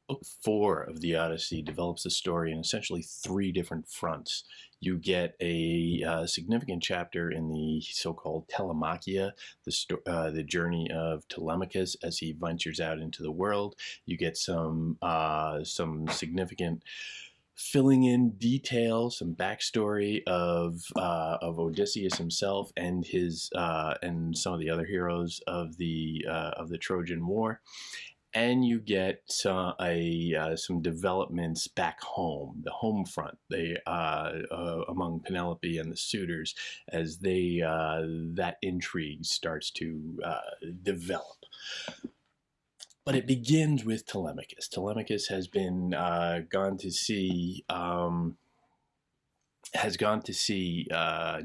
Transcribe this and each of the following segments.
Book four of the Odyssey develops the story in essentially three different fronts. You get a significant chapter in the so-called Telemachia, the journey of Telemachus as he ventures out into the world. You get some significant filling in detail, some backstory of Odysseus himself and his and some of the other heroes of the Trojan War, and you get some developments back home, the home front, among Penelope and the suitors, as that intrigue starts to develop. But it begins with Telemachus. Telemachus has been gone to see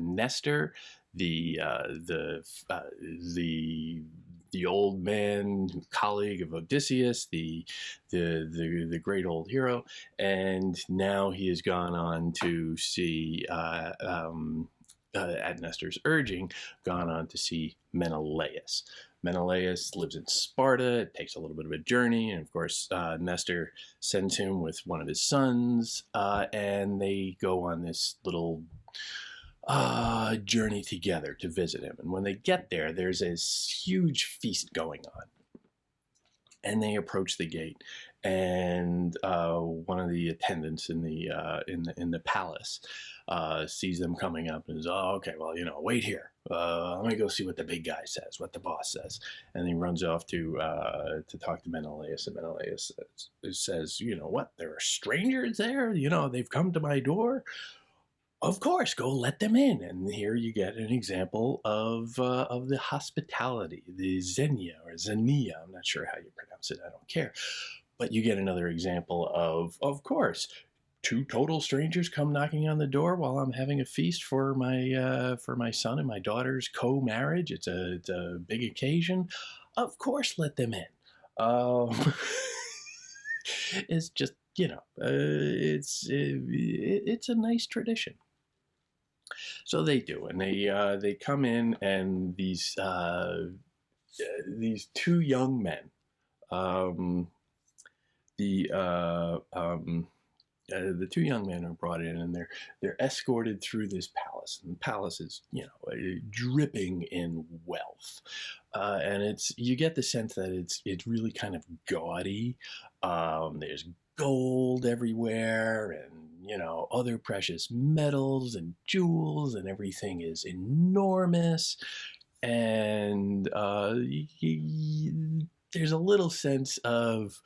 Nestor, the old man colleague of Odysseus, the great old hero, and now he has gone on to see, at Nestor's urging, gone on to see Menelaus. Menelaus lives in Sparta. It takes a little bit of a journey, and of course, Nestor sends him with one of his sons, and they go on this little journey together to visit him. And when they get there, there's this huge feast going on. And they approach the gate, and one of the attendants in the palace sees them coming up and says, "Oh, okay, well, wait here. Let me go see what the big guy says, what the boss says." And he runs off to talk to Menelaus, and Menelaus says, "You know what? There are strangers there. They've come to my door. Of course, go let them in." And here you get an example of the hospitality, the xenia or xenia. I'm not sure how you pronounce it. I don't care. But you get another example of course, two total strangers come knocking on the door while I'm having a feast for my son and my daughter's co-marriage. It's a big occasion. Of course, let them in. It's just it's a nice tradition. So they do, and they come in, and these two young men, the two young men are brought in, and they're escorted through this palace, and the palace is dripping in wealth, and you get the sense that it's really kind of gaudy. There's gold everywhere, and other precious metals and jewels, and everything is enormous, and there's a little sense of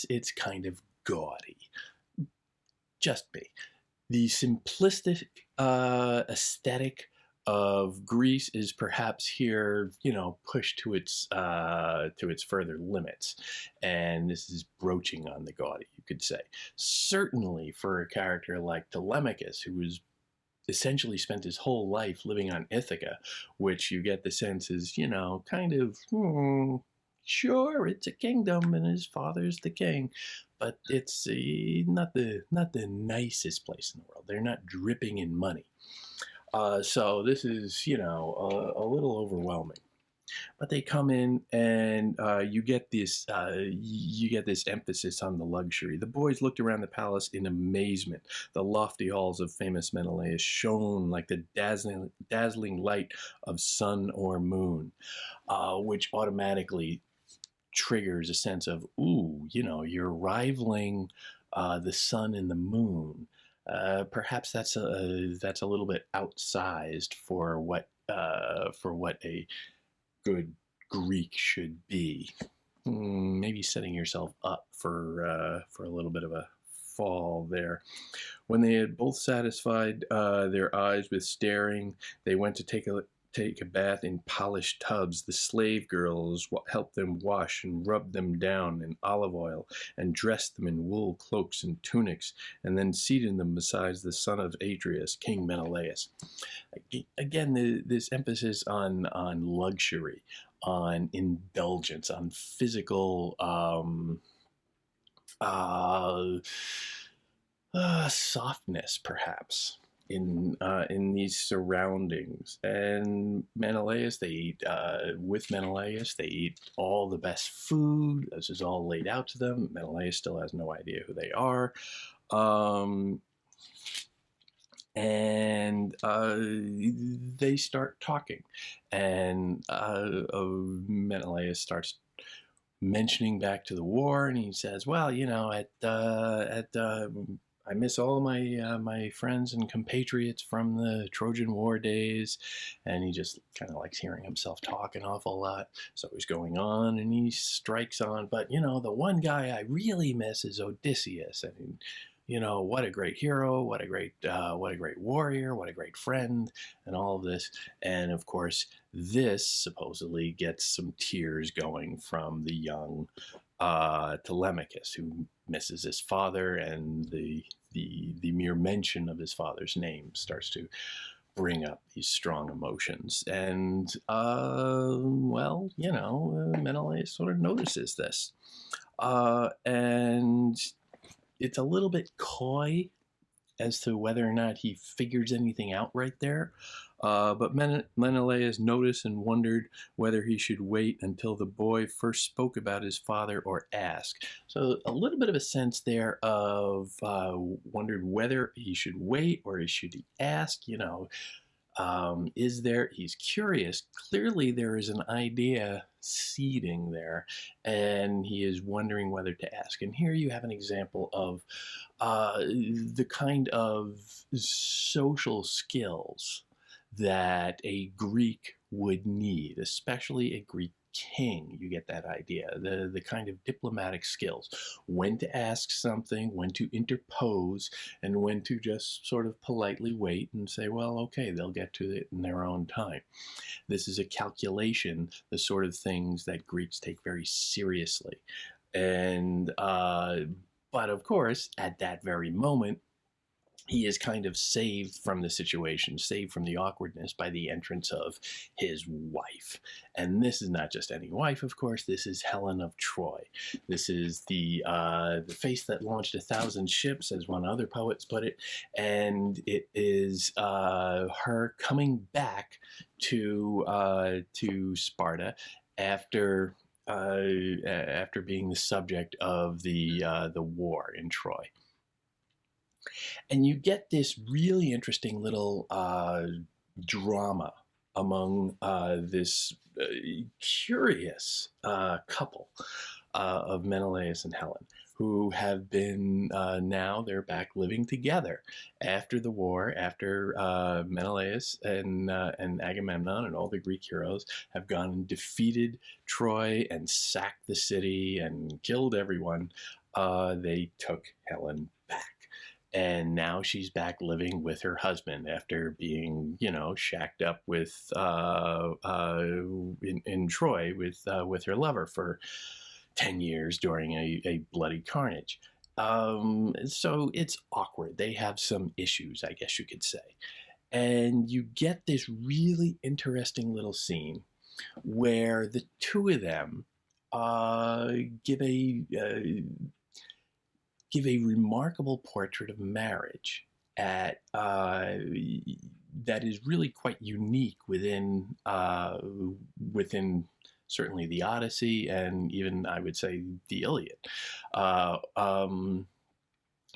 it's kind of gaudy. Just be. The simplistic aesthetic of Greece is perhaps here, pushed to its further limits, and this is broaching on the gaudy, you could say. Certainly for a character like Telemachus, who was essentially spent his whole life living on Ithaca, which you get the sense is, kind of, sure, it's a kingdom and his father's the king, but it's not the nicest place in the world. They're not dripping in money. So this is, a little overwhelming. But they come in, and you get this emphasis on the luxury. The boys looked around the palace in amazement. The lofty halls of famous Menelaus shone like the dazzling light of sun or moon, which automatically triggers a sense of, ooh, you're rivaling the sun and the moon. Perhaps that's a little bit outsized for what a good Greek should be. Maybe setting yourself up for a little bit of a fall there. When they had both satisfied their eyes with staring, they went to take a bath in polished tubs. The slave girls helped them wash and rubbed them down in olive oil and dressed them in wool cloaks and tunics, and then seated them beside the son of Atreus, King Menelaus. Again, this emphasis on luxury, on indulgence, on physical softness, perhaps. in these surroundings. And Menelaus, they eat with Menelaus, they eat all the best food. This is all laid out to them. Menelaus still has no idea who they are. And they start talking, and Menelaus starts mentioning back to the war, and he says, "Well, you know, I miss all my friends and compatriots from the Trojan War days," and he just kind of likes hearing himself talk an awful lot. So he's going on, and he strikes on, but you know, the one guy I really miss is Odysseus, and you know, what a great hero, what a great warrior, what a great friend, and all of this. And of course, this supposedly gets some tears going from the young Telemachus, who misses his father, and the mere mention of his father's name starts to bring up these strong emotions. And well, you know, Menelaus sort of notices this, and it's a little bit coy as to whether or not he figures anything out right there. But Menelaus noticed and wondered whether he should wait until the boy first spoke about his father or ask. So a little bit of a sense there of wondered whether he should wait or should he ask, you know. He's curious. Clearly there is an idea seeding there, and he is wondering whether to ask. And here you have an example of the kind of social skills that a Greek would need, especially a Greek king. You get that idea, the kind of diplomatic skills, when to ask something, when to interpose, and when to just sort of politely wait and say, well, okay, they'll get to it in their own time. This is a calculation, the sort of things that Greeks take very seriously. And but of course, at that very moment, he is kind of saved from the situation, saved from the awkwardness by the entrance of his wife. And this is not just any wife, of course. This is Helen of Troy. This is the face that launched 1,000 ships, as one other poet put it. And it is her coming back to Sparta after being the subject of the war in Troy. And you get this really interesting little drama among this curious couple of Menelaus and Helen, who have been now they're back living together after the war, after Menelaus and Agamemnon and all the Greek heroes have gone and defeated Troy and sacked the city and killed everyone. They took Helen back. And now she's back living with her husband after being, you know, shacked up with in Troy with her lover for 10 years during a bloody carnage. So it's awkward. They have some issues, I guess you could say. And you get this really interesting little scene where the two of them give a remarkable portrait of marriage that is really quite unique within certainly the Odyssey, and even I would say the Iliad.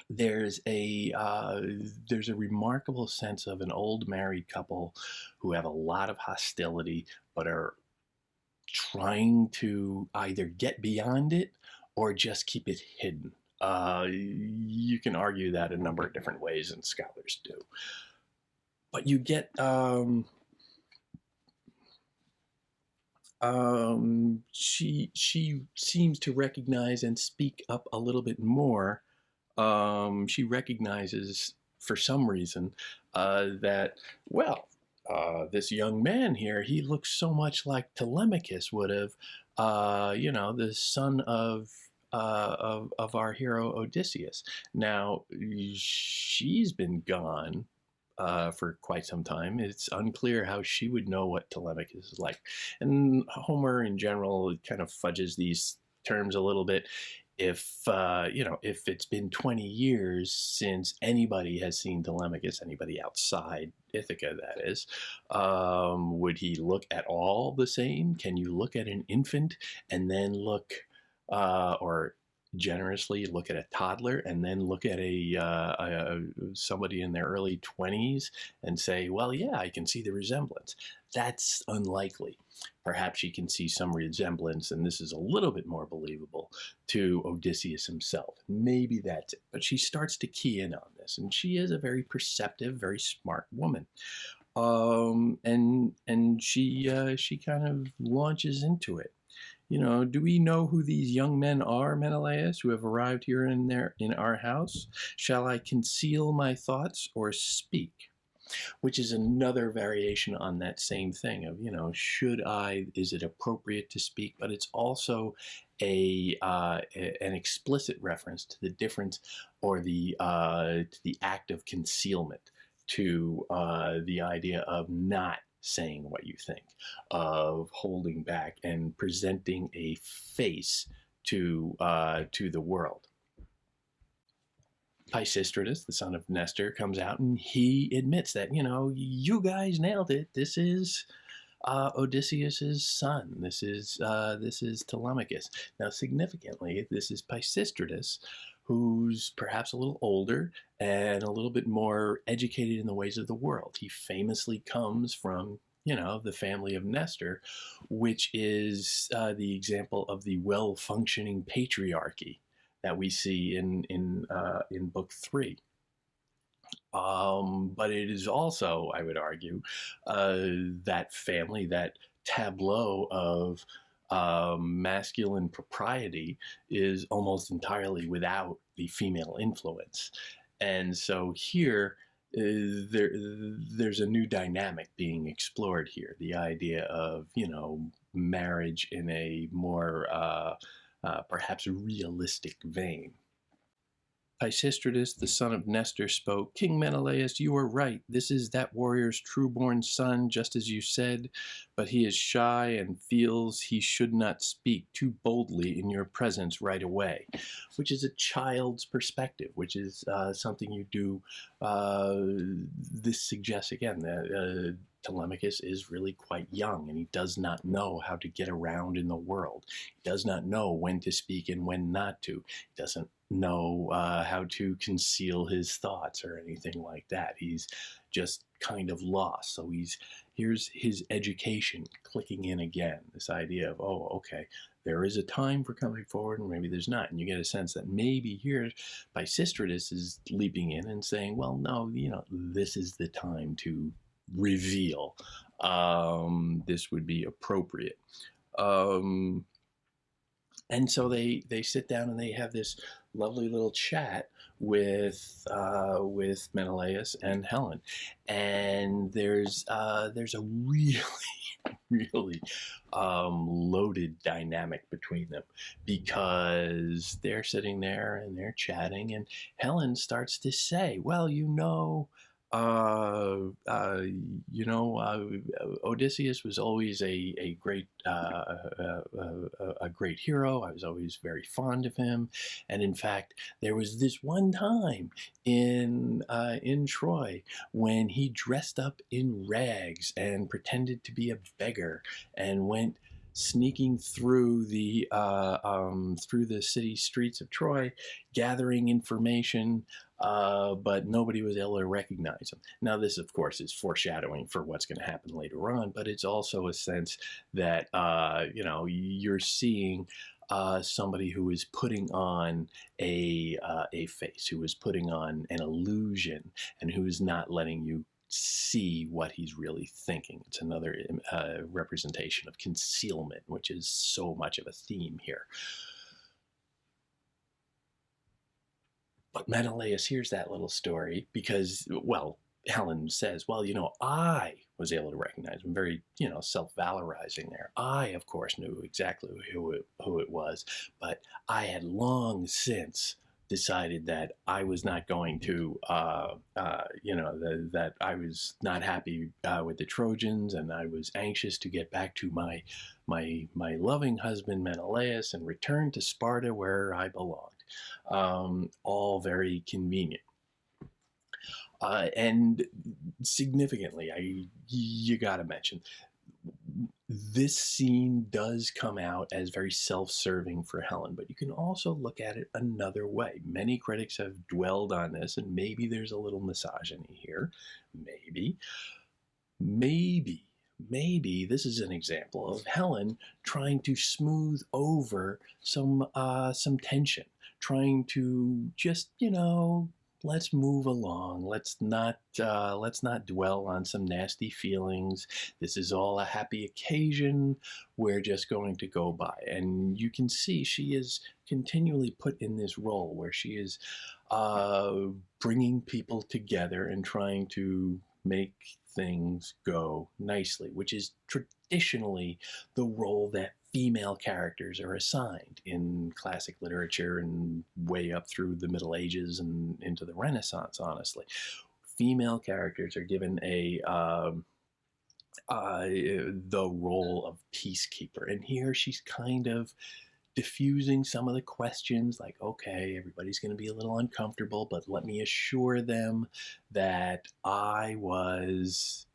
There's a remarkable sense of an old married couple who have a lot of hostility but are trying to either get beyond it or just keep it hidden. You can argue that a number of different ways, and scholars do. But you get she seems to recognize and speak up a little bit more. She recognizes, for some reason, that, well, this young man here, he looks so much like Telemachus would have, you know, the son of our hero Odysseus. Now, she's been gone for quite some time. It's unclear how she would know what Telemachus is like. And Homer, in general, kind of fudges these terms a little bit. if it's been 20 years since anybody has seen Telemachus, anybody outside Ithaca, that is, would he look at all the same? Can you look at an infant and then look, or generously look at a toddler and then look at somebody in their early 20s and say, well, yeah, I can see the resemblance? That's unlikely. Perhaps you can see some resemblance, and this is a little bit more believable, to Odysseus himself. Maybe that's it. But she starts to key in on this, and she is a very perceptive, very smart woman. And she kind of launches into it. Do we know who these young men are, Menelaus, who have arrived here in our house? Shall I conceal my thoughts or speak? Which is another variation on that same thing of, is it appropriate to speak? But it's also an explicit reference to the difference, or to the act of concealment, to the idea of not saying what you think, of holding back and presenting a face to the world. Pisistratus, the son of Nestor, comes out and he admits that, you guys nailed it. This is Odysseus's son. This is Telemachus. Now, significantly, this is Pisistratus, who's perhaps a little older and a little bit more educated in the ways of the world. He famously comes from, the family of Nestor, which is the example of the well-functioning patriarchy that we see in book 3. But it is also, I would argue, that family, that tableau of masculine propriety is almost entirely without the female influence. And so here, there's a new dynamic being explored here. The idea of, marriage in a more perhaps realistic vein. Pisistratus, the son of Nestor, spoke. King Menelaus, you are right. This is that warrior's true-born son, just as you said, but he is shy and feels he should not speak too boldly in your presence right away, which is a child's perspective, which is something you do. This suggests, again, that Telemachus is really quite young, and he does not know how to get around in the world. He does not know when to speak and when not to. He doesn't know how to conceal his thoughts or anything like that. He's just kind of lost. So here's his education clicking in again. This idea of, oh, okay, there is a time for coming forward and maybe there's not. And you get a sense that maybe here Pisistratus is leaping in and saying, well, no, this is the time to reveal. This would be appropriate. And so they sit down and they have this lovely little chat with Menelaus and Helen, and there's a really really loaded dynamic between them, because they're sitting there and they're chatting, and Helen starts to say, well, Odysseus was always a great hero. I was always very fond of him, and in fact, there was this one time in Troy when he dressed up in rags and pretended to be a beggar and went sneaking through the city streets of Troy, gathering information, but nobody was able to recognize him. Now, this, of course, is foreshadowing for what's going to happen later on, but it's also a sense that, you're seeing somebody who is putting on a face, who is putting on an illusion, and who is not letting you see what he's really thinking. It's another representation of concealment, which is so much of a theme here. But Menelaus hears that little story because, well, Helen says, well, I was able to recognize him, very, self-valorizing there. I, of course, knew exactly who it was, but I had long since decided that I was not going to, that I was not happy with the Trojans, and I was anxious to get back to my loving husband Menelaus and return to Sparta where I belonged. All very convenient. And significantly, you got to mention, this scene does come out as very self-serving for Helen, but you can also look at it another way. Many critics have dwelled on this, and maybe there's a little misogyny here. Maybe this is an example of Helen trying to smooth over some tension, trying to just, let's move along. Let's not dwell on some nasty feelings. This is all a happy occasion. We're just going to go by. And you can see she is continually put in this role where she is bringing people together and trying to make things go nicely, which is traditionally the role that female characters are assigned in classic literature and way up through the Middle Ages and into the Renaissance, honestly. Female characters are given the role of peacekeeper. And here she's kind of diffusing some of the questions, like, okay, everybody's going to be a little uncomfortable, but let me assure them that I was,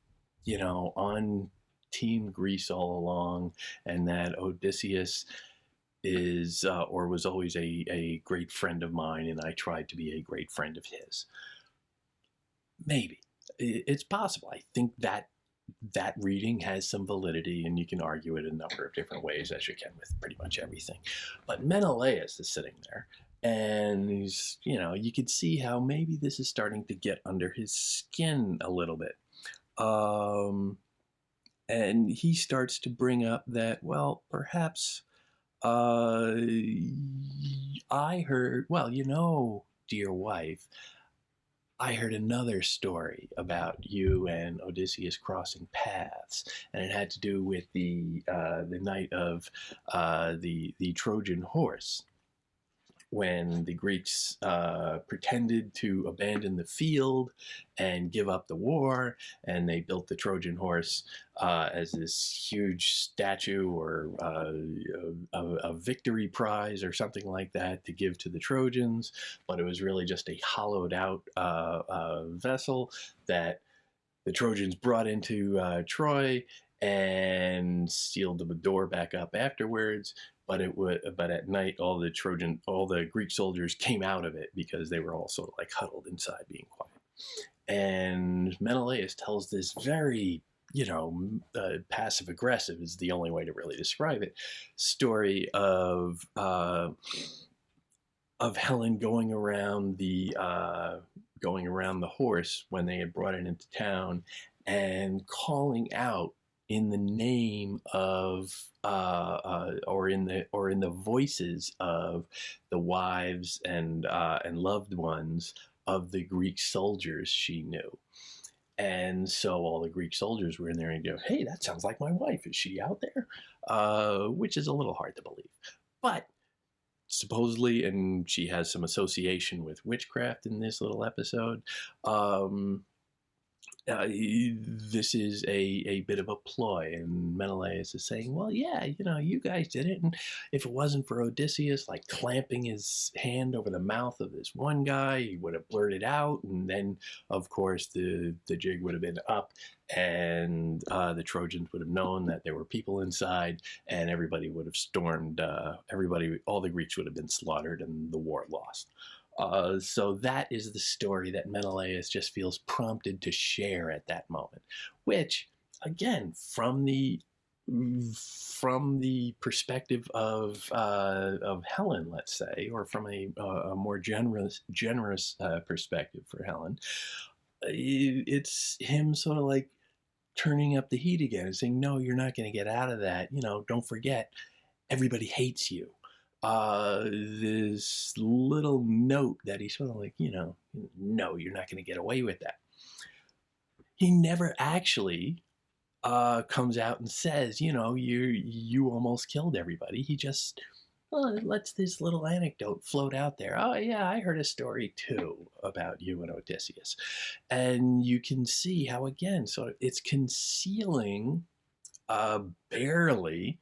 on Team Greece all along, and that Odysseus is or was always a great friend of mine, and I tried to be a great friend of his. Maybe. It's possible. I think that reading has some validity, and you can argue it a number of different ways, as you can with pretty much everything. But Menelaus is sitting there, and he's, you can see how maybe this is starting to get under his skin a little bit. And he starts to bring up that, well, perhaps I heard, dear wife, I heard another story about you and Odysseus crossing paths, and it had to do with the night of the Trojan Horse, when the Greeks pretended to abandon the field and give up the war, and they built the Trojan Horse as this huge statue or a victory prize or something like that to give to the Trojans, but it was really just a hollowed out vessel that the Trojans brought into Troy and sealed the door back up afterwards. But at night, all the Greek soldiers came out of it because they were all sort of like huddled inside, being quiet. And Menelaus tells this very, passive aggressive is the only way to really describe it, story of Helen going around the horse when they had brought it into town and calling out in the name of or in the voices of the wives and loved ones of the Greek soldiers she knew. And so all the Greek soldiers were in there and go, hey, that sounds like my wife. Is she out there? Which is a little hard to believe. But supposedly, and she has some association with witchcraft in this little episode, this is a bit of a ploy, and Menelaus is saying, well, yeah, you guys did it, and if it wasn't for Odysseus, like, clamping his hand over the mouth of this one guy, he would have blurted out, and then, of course, the jig would have been up, and the Trojans would have known that there were people inside, and everybody would have stormed, all the Greeks would have been slaughtered, and the war lost. So that is the story that Menelaus just feels prompted to share at that moment, which, again, from the perspective of Helen, let's say, or from a more generous perspective for Helen, it's him sort of like turning up the heat again and saying, no, you're not going to get out of that. Don't forget, everybody hates you. This little note that he's sort of like, no, you're not going to get away with that. He never actually comes out and says, you almost killed everybody. He just well, lets this little anecdote float out there. Oh, yeah, I heard a story too about you and Odysseus. And you can see how, again, sort of it's concealing barely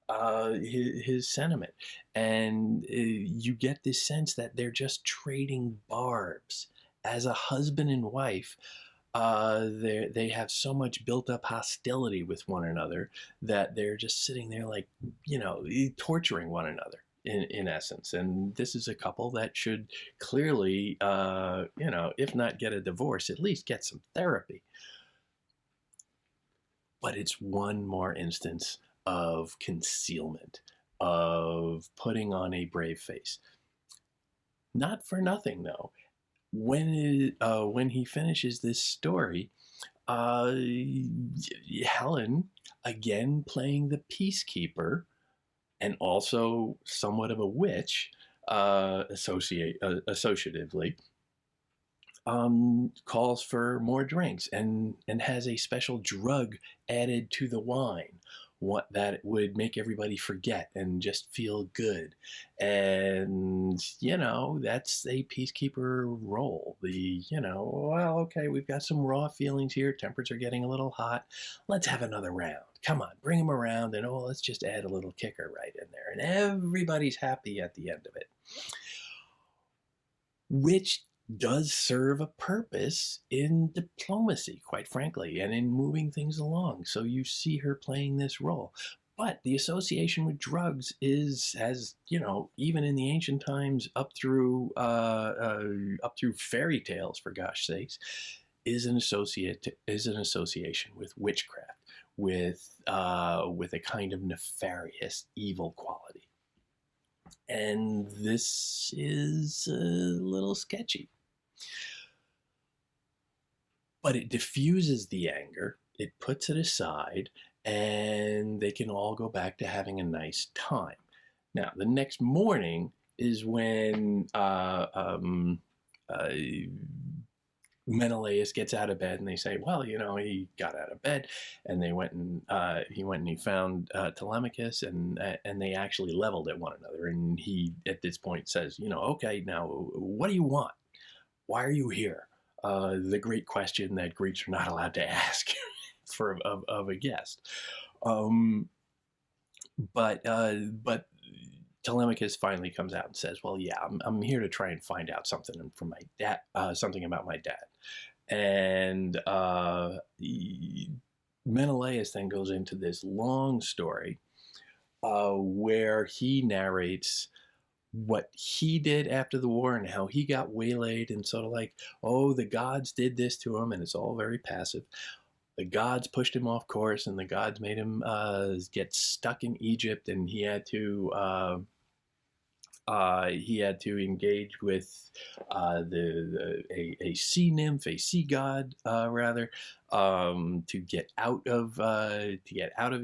his sentiment. And you get this sense that they're just trading barbs. As a husband and wife, they have so much built up hostility with one another that they're just sitting there like, torturing one another in essence. And this is a couple that should clearly, if not get a divorce, at least get some therapy. But it's one more instance of concealment, of putting on a brave face. Not for nothing, though. When he finishes this story, Helen, again playing the peacekeeper and also somewhat of a witch, associatively, calls for more drinks and has a special drug added to the wine, what that would make everybody forget and just feel good. And that's a peacekeeper role. Well, okay, we've got some raw feelings here, tempers are getting a little hot, let's have another round, come on, bring them around, and let's just add a little kicker right in there, and everybody's happy at the end of it, which does serve a purpose in diplomacy, quite frankly, and in moving things along. So you see her playing this role. But the association with drugs even in the ancient times, up through fairy tales, for gosh sakes, is an association with witchcraft, with a kind of nefarious evil quality. And this is a little sketchy. But it diffuses the anger, it puts it aside, and they can all go back to having a nice time. Now, the next morning is when Menelaus gets out of bed, and they say, well, he got out of bed, and he went and he found Telemachus, and they actually leveled at one another. And he, at this point, says, okay, now what do you want? Why are you here? The great question that Greeks are not allowed to ask of a guest. But Telemachus finally comes out and says, well, yeah, I'm here to try and find out something from my dad, something about my dad. And Menelaus then goes into this long story where he narrates what he did after the war and how he got waylaid, and sort of like, oh, the gods did this to him, and it's all very passive. The gods pushed him off course, and the gods made him get stuck in Egypt, and he had to engage with a sea nymph, a sea god rather, to get out of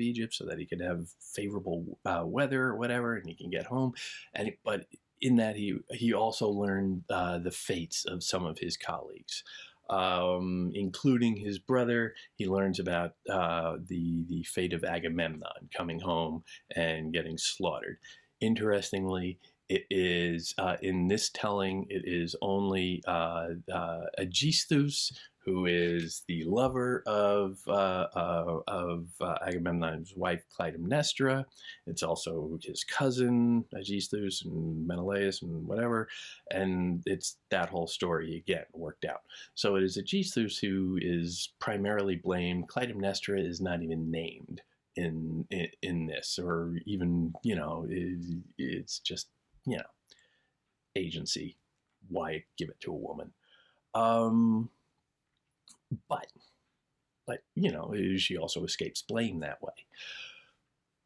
Egypt, so that he could have favorable weather or whatever, and he can get home. But in that, he also learned the fates of some of his colleagues, including his brother. He learns about the fate of Agamemnon coming home and getting slaughtered. Interestingly, it is in this telling, it is only Aegisthus, who is the lover of Agamemnon's wife Clytemnestra. It's also his cousin Aegisthus and Menelaus and whatever, and it's that whole story again worked out. So it is Aegisthus who is primarily blamed. Clytemnestra is not even named in this, or even it's just agency. Why give it to a woman? But she also escapes blame that way.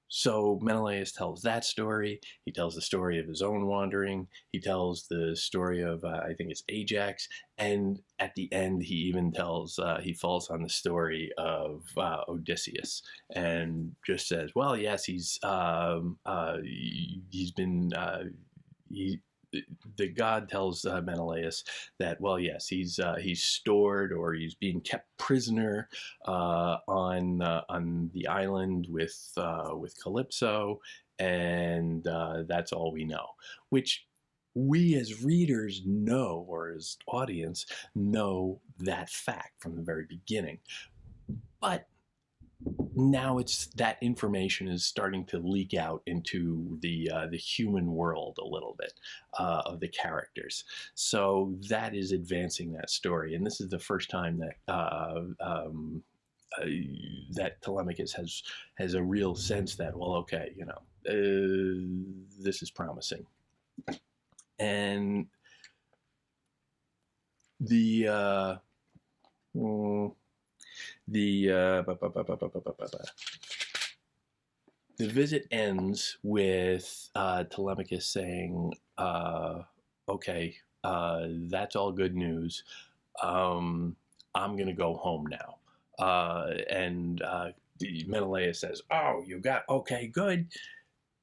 So Menelaus tells that story. He tells the story of his own wandering. He tells the story of, I think it's Ajax. And at the end, he even tells, he falls on the story of Odysseus, and just says, well, yes, the god tells Menelaus that, well, yes, he's stored, or he's being kept prisoner on the island with Calypso, And that's all we know, which we as readers know, or as audience know that fact from the very beginning. But now it's that information is starting to leak out into the human world a little bit of the characters. So that is advancing that story, and this is the first time that that Telemachus has a real sense that, well, okay, this is promising. And the visit ends with Telemachus saying, okay, that's all good news. I'm going to go home now. And Menelaus says, oh, you got, okay, good.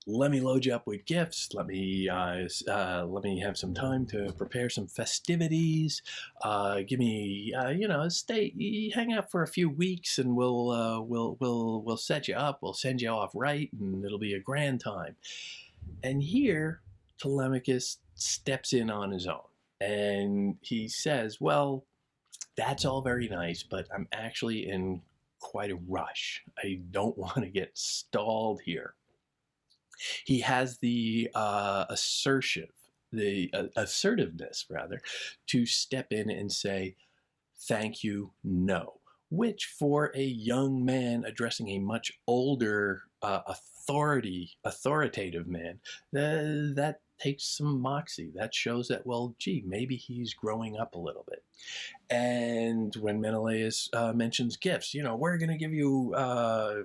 Let me load you up with gifts. Let me have some time to prepare some festivities. Give me, stay, hang out for a few weeks, and we'll set you up. We'll send you off right, and it'll be a grand time. And here, Telemachus steps in on his own, and he says, "Well, that's all very nice, but I'm actually in quite a rush. I don't want to get stalled here." He has the assertiveness rather, to step in and say, "Thank you, no," which for a young man addressing a much older, authoritative man, that takes some moxie. That shows that, well, gee, maybe he's growing up a little bit. And when Menelaus mentions gifts, we're going to give you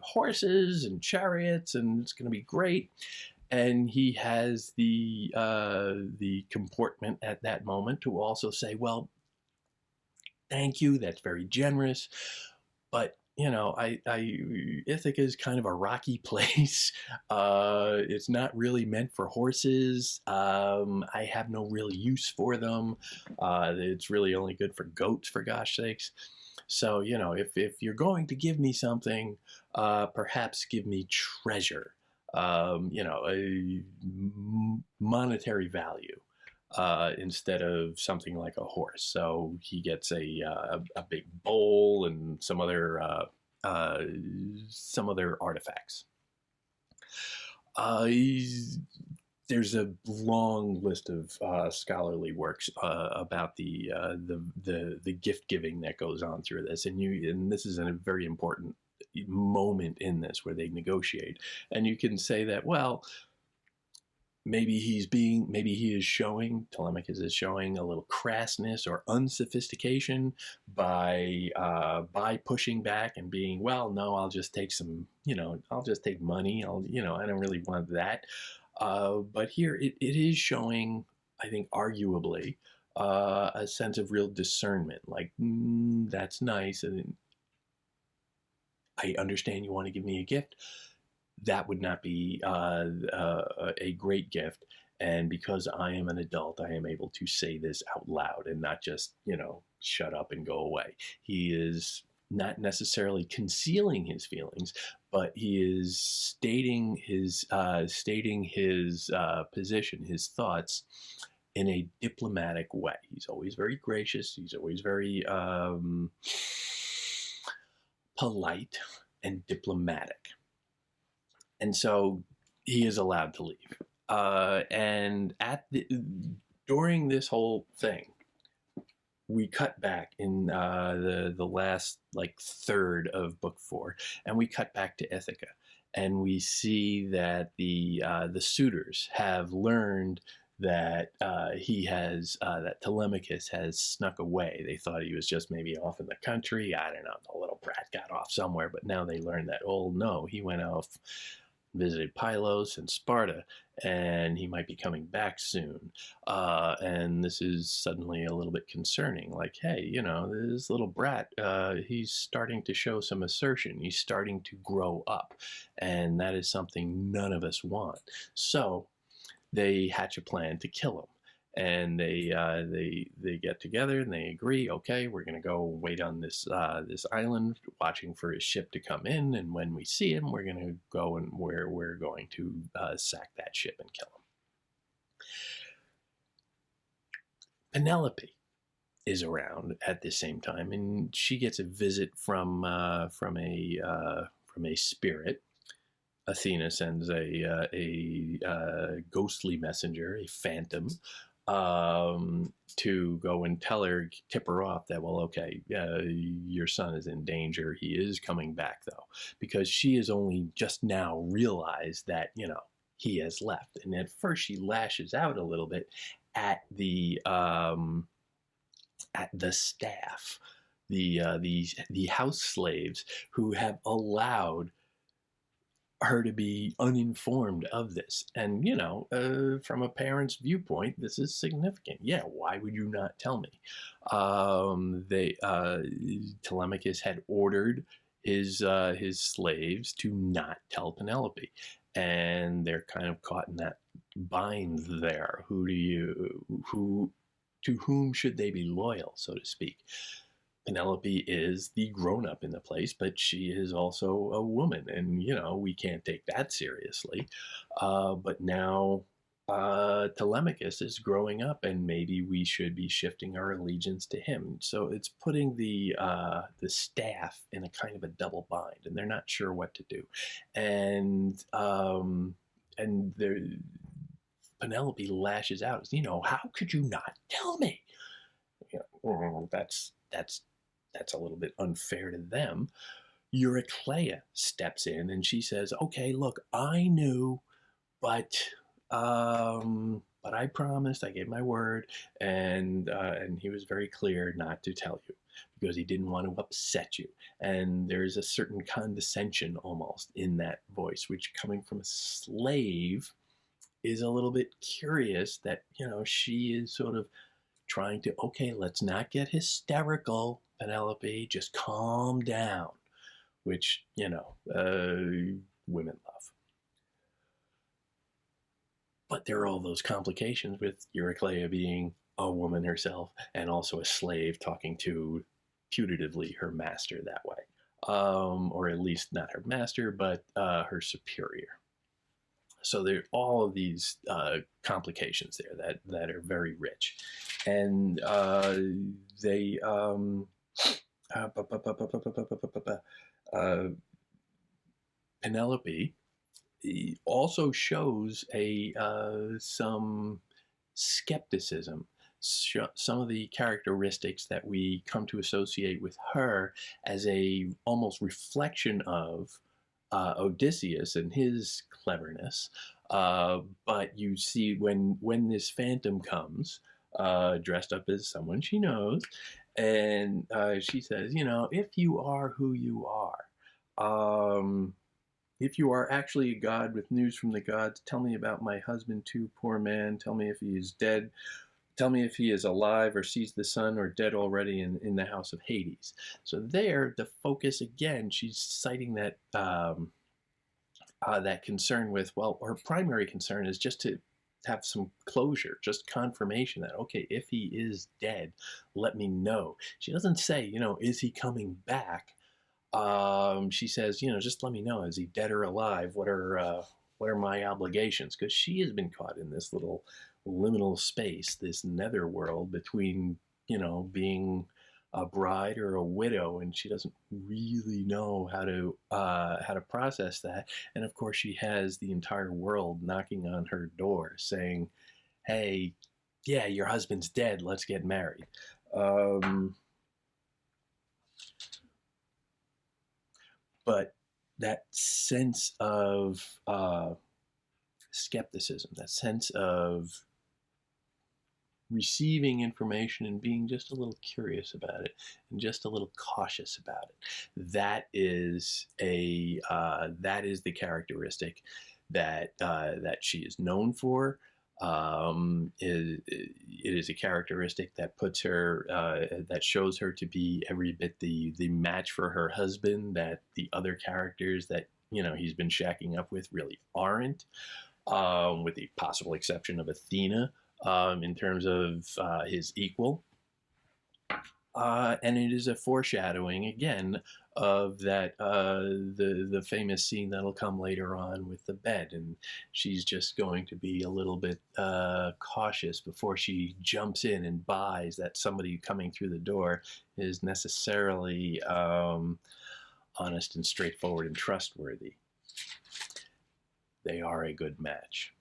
horses and chariots, and it's going to be great. And he has the comportment at that moment to also say, well, thank you, that's very generous, but Ithaca is kind of a rocky place. It's not really meant for horses. I have no real use for them. It's really only good for goats, for gosh sakes. So, if you're going to give me something, perhaps give me treasure, a monetary value. Instead of something like a horse. So he gets a big bowl and some other artifacts. There's a long list of scholarly works about the gift giving that goes on through this, and this is a very important moment in this where they negotiate, and you can say that, well, Telemachus is showing a little crassness or unsophistication by pushing back and being, well, no, I'll just take I'll just take money. I don't really want that. But here it is showing, I think, arguably, a sense of real discernment. Like, that's nice, and I understand you want to give me a gift. That would not be a great gift. And because I am an adult, I am able to say this out loud and not just, shut up and go away. He is not necessarily concealing his feelings, but he is stating his position, his thoughts, in a diplomatic way. He's always very gracious. He's always very polite and diplomatic. And so he is allowed to leave. And during this whole thing, we cut back in the last third of book 4, and we cut back to Ithaca, and we see that the suitors have learned that that Telemachus has snuck away. They thought he was just maybe off in the country. I don't know. The little brat got off somewhere, but now they learned that, oh no, he went off, visited Pylos and Sparta, and he might be coming back soon. And this is suddenly a little bit concerning. Like, hey, this little brat, he's starting to show some assertion. He's starting to grow up, and that is something none of us want. So they hatch a plan to kill him. and they get together and they agree, okay, we're going to go wait on this island, watching for his ship to come in, and when we see him, we're going to go and we're going to sack that ship and kill him. Penelope is around at the same time, and she gets a visit from a spirit. Athena sends a ghostly messenger, a phantom, to go and tip her off that, well, okay, your son is in danger. He is coming back, though, because she has only just now realized that, he has left. And at first she lashes out a little bit at the staff, the house slaves who have allowed her to be uninformed of this. And, from a parent's viewpoint, this is significant. Yeah, why would you not tell me? Telemachus had ordered his slaves to not tell Penelope, and they're kind of caught in that bind there. To whom should they be loyal, so to speak? Penelope is the grown-up in the place, but she is also a woman, and we can't take that seriously. But now Telemachus is growing up, and maybe we should be shifting our allegiance to him. So it's putting the staff in a kind of a double bind, and they're not sure what to do. And Penelope lashes out. How could you not tell me? That's a little bit unfair to them. Eurycleia steps in and she says, okay, look, I knew, but I promised, I gave my word, and he was very clear not to tell you because he didn't want to upset you. And there's a certain condescension almost in that voice, which, coming from a slave, is a little bit curious that, she is sort of trying to, okay, let's not get hysterical, Penelope, just calm down, which, women love. But there are all those complications with Eurycleia being a woman herself and also a slave talking to, putatively, her master that way. Or at least not her master, but her superior. So there are all of these complications there that are very rich. And Penelope also shows some skepticism. Some of the characteristics that we come to associate with her as a almost reflection of Odysseus and his cleverness, but you see when this phantom comes, dressed up as someone she knows, and she says, if you are who you are, if you are actually a god with news from the gods, tell me about my husband too, poor man. Tell me if he is dead. Tell me if he is alive or sees the sun or dead already in the house of Hades. So there, the focus again, she's citing that that concern with, well, her primary concern is just to have some closure, just confirmation that, okay, if he is dead, let me know. She doesn't say, is he coming back? She says, just let me know. Is he dead or alive? What are my obligations? Because she has been caught in this little liminal space, this netherworld between, being a bride or a widow, and she doesn't really know how to process that. And of course, she has the entire world knocking on her door, saying, "Hey, yeah, your husband's dead. Let's get married." But that sense of skepticism, that sense of receiving information and being just a little curious about it and just a little cautious about it, that is the characteristic that she is known for. It is a characteristic that puts her, that shows her to be every bit the match for her husband that the other characters that he's been shacking up with really aren't, with the possible exception of Athena, in terms of his equal. And it is a foreshadowing again of that the famous scene that'll come later on with the bed, and she's just going to be a little bit cautious before she jumps in and buys that somebody coming through the door is necessarily honest and straightforward and trustworthy. They are a good match.